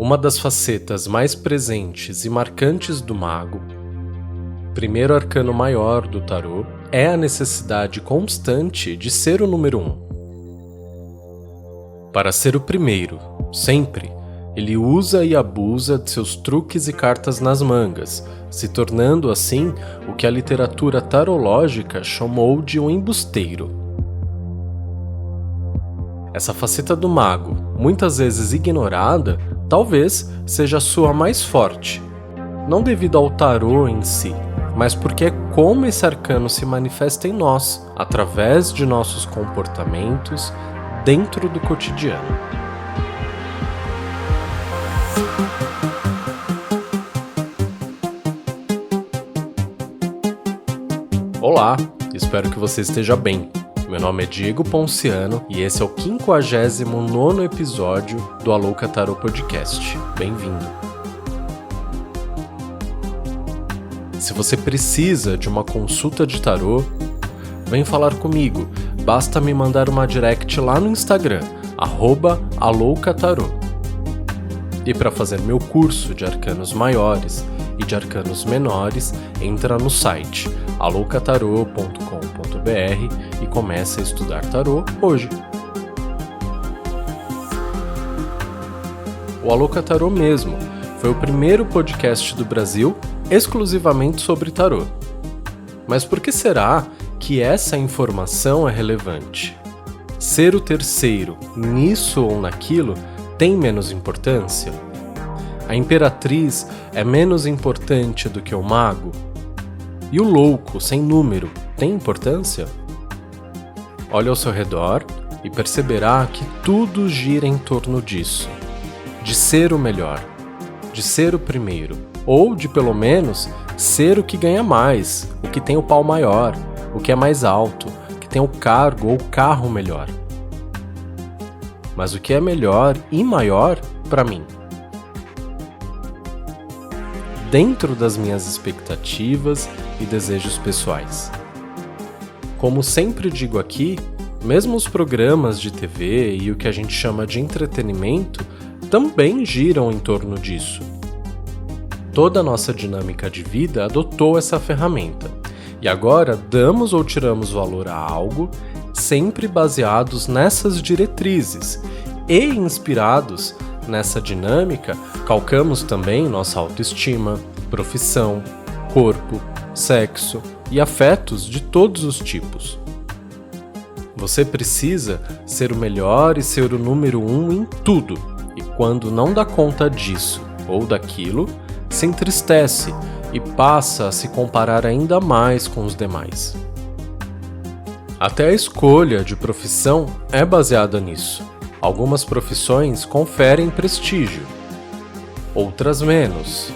Uma das facetas mais presentes e marcantes do mago, primeiro arcano maior do tarô, é a necessidade constante de ser o número 1. Para ser o primeiro, sempre, ele usa e abusa de seus truques e cartas nas mangas, se tornando assim o que a literatura tarológica chamou de um embusteiro. Essa faceta do mago, muitas vezes ignorada, talvez seja a sua mais forte, não devido ao tarô em si, mas porque é como esse arcano se manifesta em nós, através de nossos comportamentos dentro do cotidiano. Olá, espero que você esteja bem. Meu nome é Diego Ponciano e esse é o 59º episódio do Alouca Tarô Podcast. Bem-vindo! Se você precisa de uma consulta de tarô, vem falar comigo. Basta me mandar uma direct lá no Instagram, @aloucatarô. E para fazer meu curso de arcanos maiores e de arcanos menores, entra no site aloucatarô.com.br e começa a estudar tarô hoje. O Alouca Tarô mesmo foi o primeiro podcast do Brasil exclusivamente sobre tarô. Mas por que será que essa informação é relevante? Ser o terceiro nisso ou naquilo tem menos importância? A imperatriz é menos importante do que o mago? E o louco, sem número, tem importância? Olhe ao seu redor e perceberá que tudo gira em torno disso. De ser o melhor, de ser o primeiro, ou de pelo menos ser o que ganha mais, o que tem o pau maior, o que é mais alto, que tem o cargo ou o carro melhor. Mas o que é melhor e maior para mim? Dentro das minhas expectativas e desejos pessoais. Como sempre digo aqui, mesmo os programas de TV e o que a gente chama de entretenimento também giram em torno disso. Toda a nossa dinâmica de vida adotou essa ferramenta, e agora damos ou tiramos valor a algo sempre baseados nessas diretrizes e inspirados nessa dinâmica, calcamos também nossa autoestima, profissão, corpo, sexo e afetos de todos os tipos. Você precisa ser o melhor e ser o número 1 em tudo, e quando não dá conta disso ou daquilo, se entristece e passa a se comparar ainda mais com os demais. Até a escolha de profissão é baseada nisso. Algumas profissões conferem prestígio, outras menos.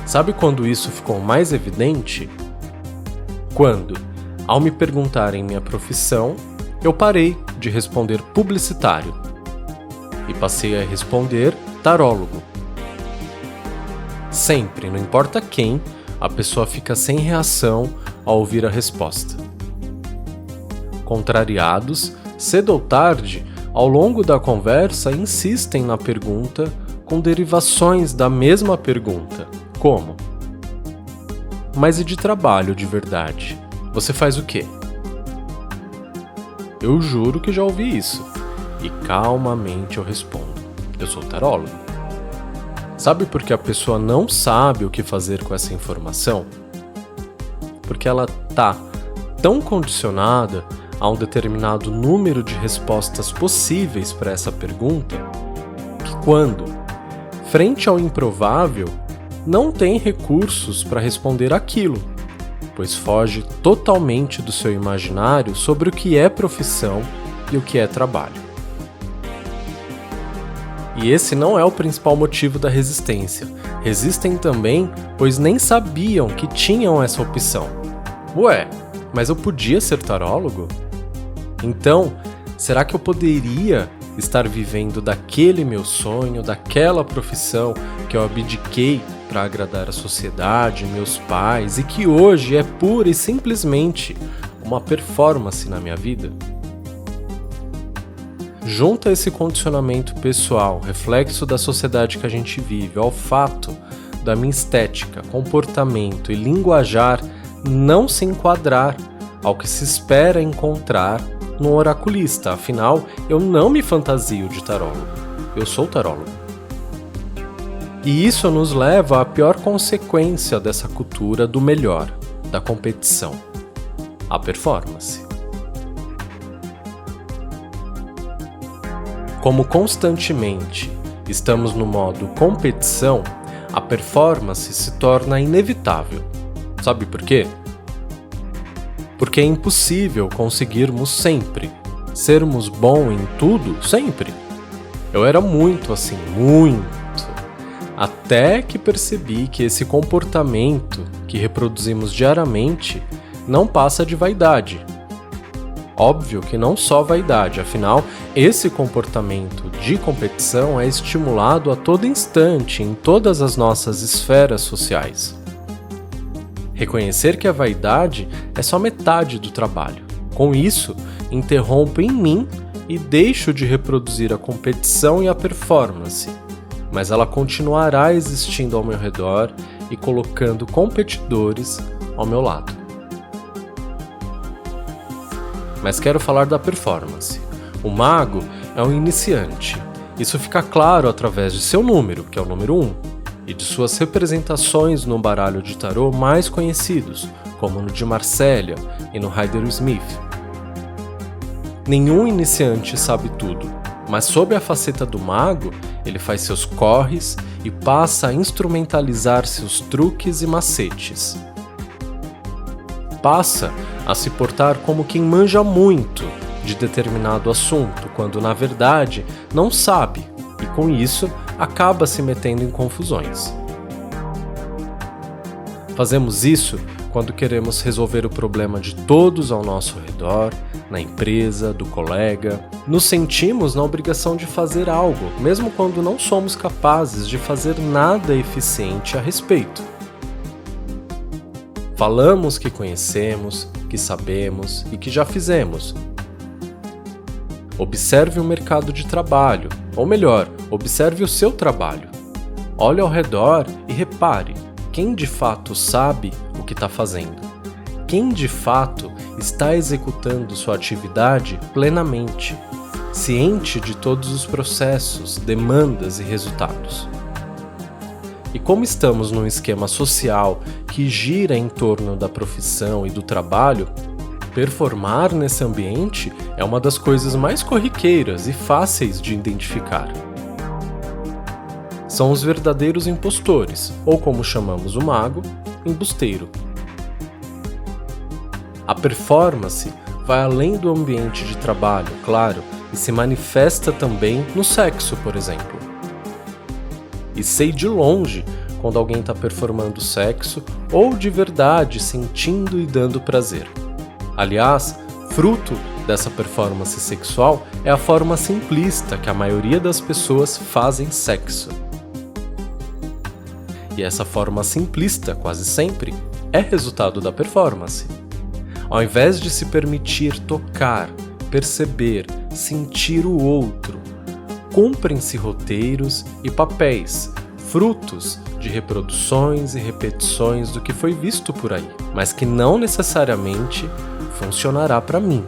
Sabe quando isso ficou mais evidente? Quando, ao me perguntarem minha profissão, eu parei de responder publicitário e passei a responder tarólogo. Sempre, não importa quem, a pessoa fica sem reação ao ouvir a resposta. Contrariados, cedo ou tarde, ao longo da conversa, insistem na pergunta com derivações da mesma pergunta, como: mas e de trabalho de verdade? Você faz o quê? Eu juro que já ouvi isso, e calmamente eu respondo: eu sou tarólogo. Sabe por que a pessoa não sabe o que fazer com essa informação? Porque ela tá tão condicionada a um determinado número de respostas possíveis para essa pergunta, que quando, frente ao improvável, não tem recursos para responder aquilo, pois foge totalmente do seu imaginário sobre o que é profissão e o que é trabalho. E esse não é o principal motivo da resistência. Resistem também, pois nem sabiam que tinham essa opção. Ué, mas eu podia ser tarólogo? Então, será que eu poderia estar vivendo daquele meu sonho, daquela profissão que eu abdiquei para agradar a sociedade, meus pais, e que hoje é pura e simplesmente uma performance na minha vida? junta esse condicionamento pessoal, reflexo da sociedade que a gente vive, ao fato da minha estética, comportamento e linguajar não se enquadrar ao que se espera encontrar num oraculista. Afinal, eu não me fantasio de tarólogo, eu sou tarólogo. E isso nos leva à pior consequência dessa cultura do melhor, da competição, a performance. Como constantemente estamos no modo competição, a performance se torna inevitável. Sabe por quê? Porque é impossível conseguirmos sempre sermos bons em tudo, sempre. Eu era muito assim, muito. Até que percebi que esse comportamento que reproduzimos diariamente não passa de vaidade. Óbvio que não só vaidade, afinal, esse comportamento de competição é estimulado a todo instante em todas as nossas esferas sociais. Reconhecer que a vaidade é só metade do trabalho. Com isso, interrompo em mim e deixo de reproduzir a competição e a performance, mas ela continuará existindo ao meu redor e colocando competidores ao meu lado. Mas quero falar da performance. O mago é um iniciante. Isso fica claro através de seu número, que é o número 1, e de suas representações no baralho de tarô mais conhecidos, como no de Marsella e no Rider-Smith. Nenhum iniciante sabe tudo, mas sob a faceta do mago, ele faz seus corres e passa a instrumentalizar seus truques e macetes. Passa a se portar como quem manja muito de determinado assunto, quando na verdade não sabe, e com isso acaba se metendo em confusões. Fazemos isso quando queremos resolver o problema de todos ao nosso redor, na empresa, do colega. Nos sentimos na obrigação de fazer algo, mesmo quando não somos capazes de fazer nada eficiente a respeito. Falamos que conhecemos, que sabemos e que já fizemos. Observe o mercado de trabalho, ou melhor, observe o seu trabalho. Olhe ao redor e repare quem de fato sabe o que está fazendo. Quem de fato está executando sua atividade plenamente, ciente de todos os processos, demandas e resultados. E como estamos num esquema social que gira em torno da profissão e do trabalho, performar nesse ambiente é uma das coisas mais corriqueiras e fáceis de identificar. São os verdadeiros impostores, ou como chamamos o mago, embusteiro. A performance vai além do ambiente de trabalho, claro, e se manifesta também no sexo, por exemplo. E sei de longe quando alguém está performando sexo ou de verdade sentindo e dando prazer. Aliás, fruto dessa performance sexual é a forma simplista que a maioria das pessoas fazem sexo. E essa forma simplista, quase sempre, é resultado da performance. Ao invés de se permitir tocar, perceber, sentir o outro, cumprem-se roteiros e papéis, frutos de reproduções e repetições do que foi visto por aí, mas que não necessariamente funcionará para mim.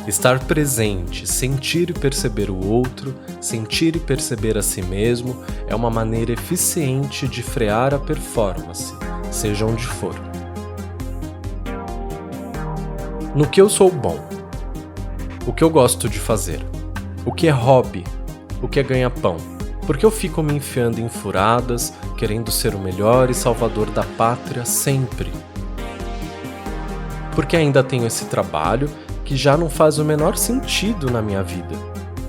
Estar presente, sentir e perceber o outro, sentir e perceber a si mesmo é uma maneira eficiente de frear a performance, seja onde for. No que eu sou bom? O que eu gosto de fazer? O que é hobby? O que é ganha-pão? Por que eu fico me enfiando em furadas, querendo ser o melhor e salvador da pátria sempre? Porque ainda tenho esse trabalho que já não faz o menor sentido na minha vida.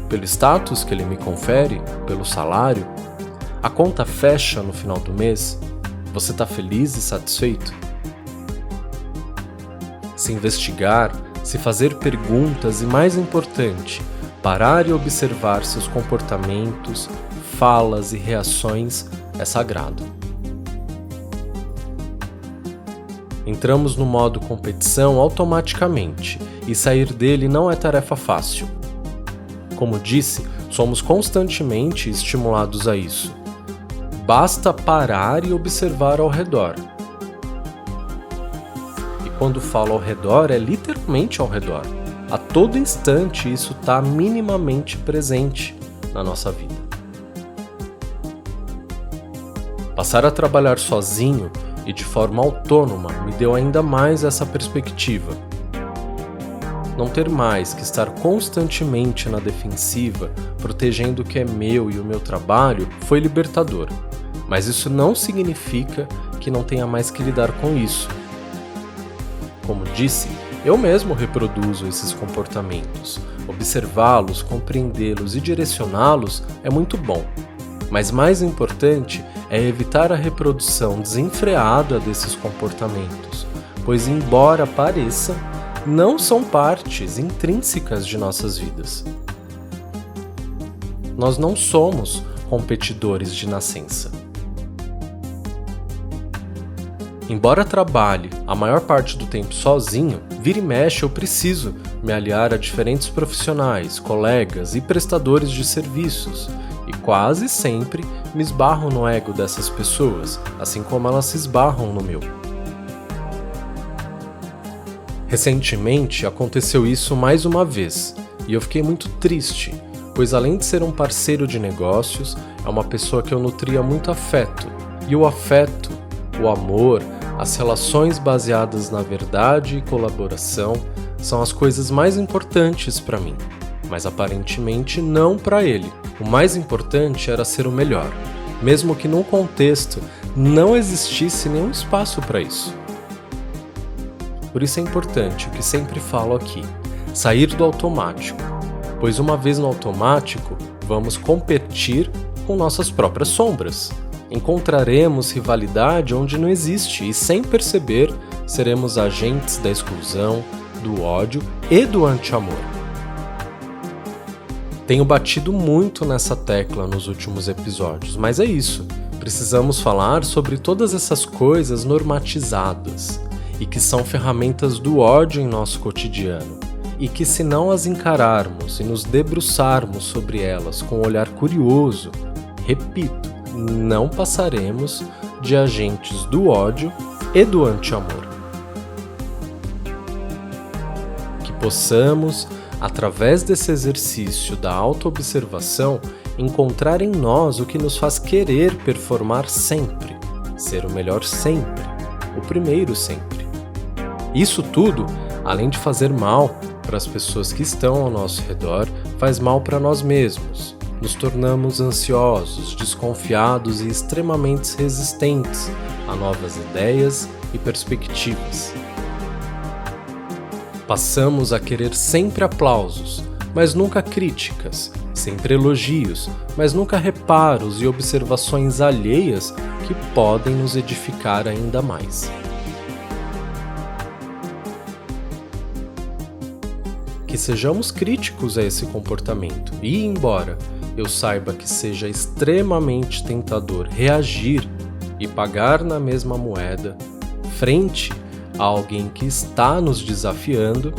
Pelo status que ele me confere, pelo salário, a conta fecha no final do mês? Você está feliz e satisfeito? Se investigar, se fazer perguntas e, mais importante, parar e observar seus comportamentos, falas e reações é sagrado. Entramos no modo competição automaticamente e sair dele não é tarefa fácil. Como disse, somos constantemente estimulados a isso. Basta parar e observar ao redor. E quando falo ao redor, é literalmente ao redor. A todo instante isso está minimamente presente na nossa vida. Passar a trabalhar sozinho e de forma autônoma me deu ainda mais essa perspectiva. Não ter mais que estar constantemente na defensiva, protegendo o que é meu e o meu trabalho, foi libertador. Mas isso não significa que não tenha mais que lidar com isso. Como disse, eu mesmo reproduzo esses comportamentos. Observá-los, compreendê-los e direcioná-los é muito bom. Mas mais importante é evitar a reprodução desenfreada desses comportamentos, pois, embora pareça, não são partes intrínsecas de nossas vidas. Nós não somos competidores de nascença. Embora trabalhe a maior parte do tempo sozinho, vira e mexe eu preciso me aliar a diferentes profissionais, colegas e prestadores de serviços, e quase sempre me esbarro no ego dessas pessoas, assim como elas se esbarram no meu. Recentemente aconteceu isso mais uma vez, e eu fiquei muito triste, pois além de ser um parceiro de negócios, é uma pessoa que eu nutria muito afeto, e o afeto, o amor, as relações baseadas na verdade e colaboração são as coisas mais importantes para mim, mas aparentemente não para ele. O mais importante era ser o melhor, mesmo que num contexto não existisse nenhum espaço para isso. Por isso é importante o que sempre falo aqui, sair do automático, pois uma vez no automático, vamos competir com nossas próprias sombras. Encontraremos rivalidade onde não existe e, sem perceber, seremos agentes da exclusão, do ódio e do anti-amor. Tenho batido muito nessa tecla nos últimos episódios, mas é isso. Precisamos falar sobre todas essas coisas normatizadas e que são ferramentas do ódio em nosso cotidiano e que, se não as encararmos e nos debruçarmos sobre elas com um olhar curioso, repito, não passaremos de agentes do ódio e do anti-amor. Que possamos, através desse exercício da autoobservação, encontrar em nós o que nos faz querer performar sempre, ser o melhor sempre, o primeiro sempre. Isso tudo, além de fazer mal para as pessoas que estão ao nosso redor, faz mal para nós mesmos. Nos tornamos ansiosos, desconfiados e extremamente resistentes a novas ideias e perspectivas. Passamos a querer sempre aplausos, mas nunca críticas, sempre elogios, mas nunca reparos e observações alheias que podem nos edificar ainda mais. Que sejamos críticos a esse comportamento e, embora eu saiba que seja extremamente tentador reagir e pagar na mesma moeda frente a alguém que está nos desafiando,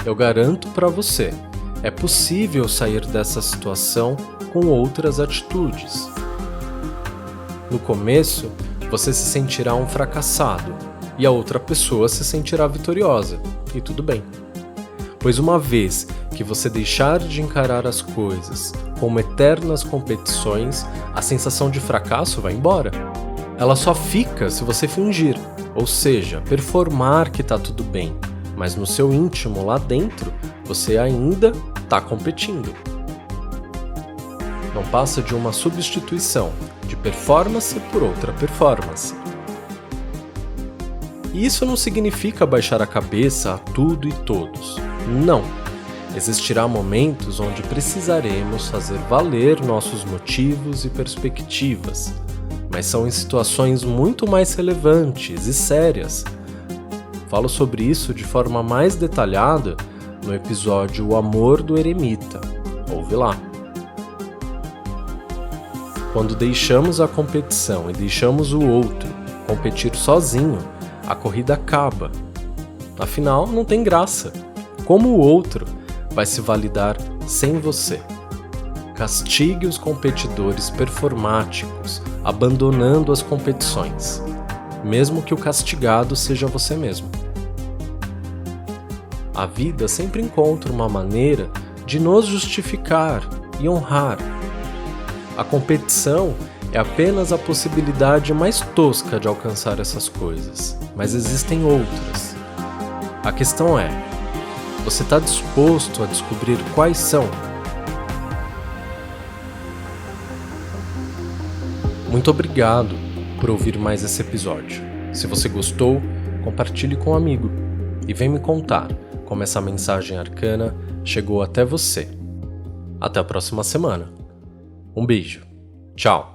eu garanto para você, é possível sair dessa situação com outras atitudes. No começo, você se sentirá um fracassado e a outra pessoa se sentirá vitoriosa, e tudo bem. Pois uma vez que você deixar de encarar as coisas como eternas competições, a sensação de fracasso vai embora. Ela só fica se você fingir, ou seja, performar que tá tudo bem, mas no seu íntimo, lá dentro, você ainda tá competindo. Não passa de uma substituição de performance por outra performance. E isso não significa baixar a cabeça a tudo e todos. Não. Existirá momentos onde precisaremos fazer valer nossos motivos e perspectivas, mas são em situações muito mais relevantes e sérias. Falo sobre isso de forma mais detalhada no episódio O Amor do Eremita. Ouve lá. Quando deixamos a competição e deixamos o outro competir sozinho, a corrida acaba. Afinal, não tem graça. Como o outro vai se validar sem você? Castigue os competidores performáticos, abandonando as competições, mesmo que o castigado seja você mesmo. A vida sempre encontra uma maneira de nos justificar e honrar. A competição é apenas a possibilidade mais tosca de alcançar essas coisas, mas existem outras. A questão é: você está disposto a descobrir quais são? Muito obrigado por ouvir mais esse episódio. Se você gostou, compartilhe com um amigo e vem me contar como essa mensagem arcana chegou até você. Até a próxima semana. Um beijo. Tchau.